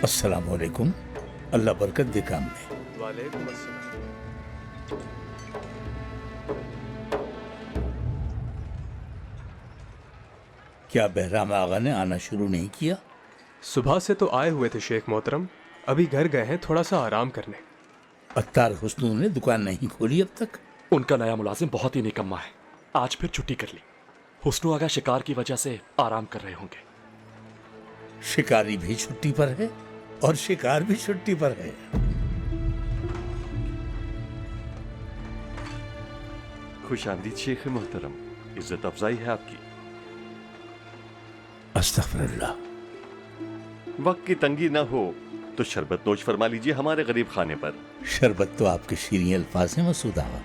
السلام علیکم. اللہ برکت دے کام میں. وعلیکم السلام. کیا بہرام آغا نے آنا شروع نہیں کیا؟ صبح سے تو آئے ہوئے تھے شیخ محترم، ابھی گھر گئے ہیں تھوڑا سا آرام کرنے. اتار حسنو نے دکان نہیں کھولی اب تک؟ ان کا نیا ملازم بہت ہی نکما ہے، آج پھر چھٹی کر لی. حسنو آغا شکار کی وجہ سے آرام کر رہے ہوں گے. شکاری بھی چھٹی پر ہے اور شکار بھی چھٹی پر ہے. خوش آمدید شیخ محترم، عزت افزائی ہے آپ کی. استغفر اللہ. وقت کی تنگی نہ ہو تو شربت نوش فرما لیجیے ہمارے غریب خانے پر. شربت تو آپ کے شیریں الفاظ ہیں مسعود آغا.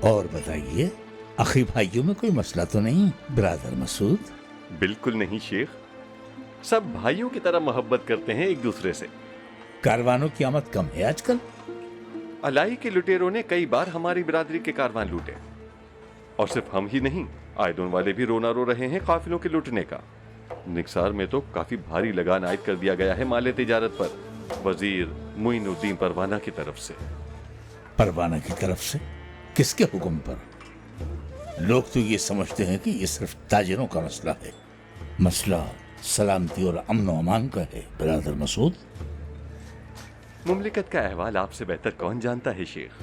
اور بتائیے، اخی بھائیوں میں کوئی مسئلہ تو نہیں برادر مسعود؟ بالکل نہیں شیخ، سب بھائیوں کی طرح محبت کرتے ہیں ایک دوسرے سے. کاروانوں کی آمد کم ہے آج کل؟ الائی کے لٹیروں نے کئی بار ہماری برادری کے کاروان لوٹے، اور صرف ہم ہی نہیں، آئیدون والے بھی رونا رو رہے ہیں قافلوں کے لوٹنے کا. نکسار میں تو کافی بھاری لگان عائد کر دیا گیا ہے مال تجارت پر، وزیر معین الدین پروانہ کی طرف سے. پروانہ کی طرف سے؟ کس کے حکم پر؟ لوگ تو یہ سمجھتے ہیں کہ یہ صرف تاجروں کا مسئلہ ہے. مسئلہ سلامتی اور امن و امان کا ہے برادر مسعود. مملکت کا احوال آپ سے بہتر کون جانتا ہے شیخ؟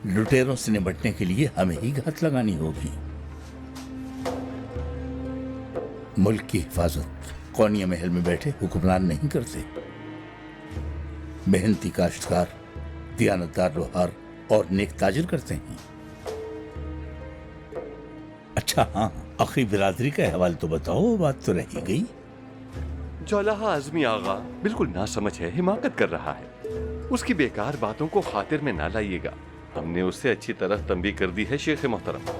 لٹیروں سے نمٹنے کے لیے ہمیں ہی گھات لگانی ہوگی. ملک کی حفاظت قونیہ محل میں بیٹھے حکمران نہیں کرتے، محنتی کاشتکار، دیانتدار لوہار اور نیک تاجر کرتے ہیں. اچھا ہاں، اخی برادری کا احوال تو بتاؤ، بات تو رہ گئی. جولہا اعظمی آغا بالکل ناسمجھ ہے، حماقت کر رہا ہے. اس کی بیکار باتوں کو خاطر میں نہ لائیے گا، ہم نے اس سے اچھی طرح تنبیہ کر دی ہے شیخ محترم.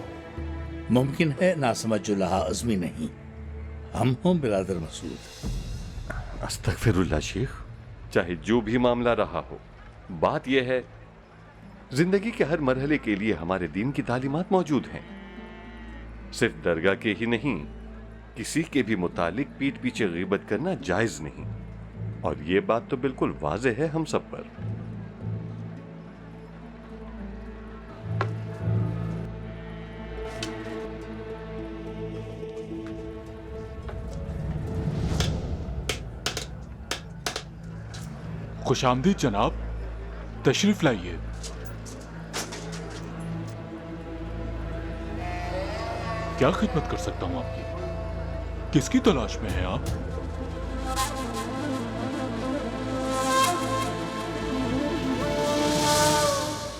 ممکن ہے ناسمجھ جولہا اعظمی نہیں، ہم ہوں برادر مسعود. استغفر اللہ شیخ، چاہے جو بھی معاملہ رہا ہو، بات یہ ہے زندگی کے ہر مرحلے کے لیے ہمارے دین کی تعلیمات موجود ہیں. صرف درگاہ کے ہی نہیں، کسی کے بھی متعلق پیٹھ پیچھے غیبت کرنا جائز نہیں، اور یہ بات تو بالکل واضح ہے ہم سب پر. خوش آمدید جناب، تشریف لائیے. کیا خدمت کر سکتا ہوں آپ کی؟ کس کی تلاش میں ہیں آپ؟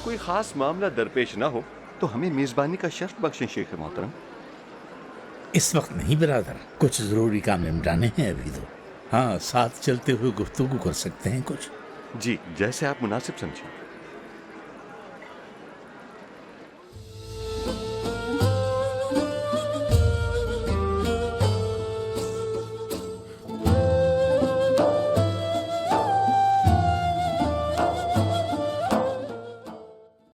کوئی خاص معاملہ درپیش نہ ہو تو ہمیں میزبانی کا شرف بخشیں شیخ محترم. اس وقت نہیں برادر، کچھ ضروری کام نمٹانے ہیں ابھی تو. ہاں، ساتھ چلتے ہوئے گفتگو کر سکتے ہیں کچھ. جی، جیسے آپ مناسب سمجھیں.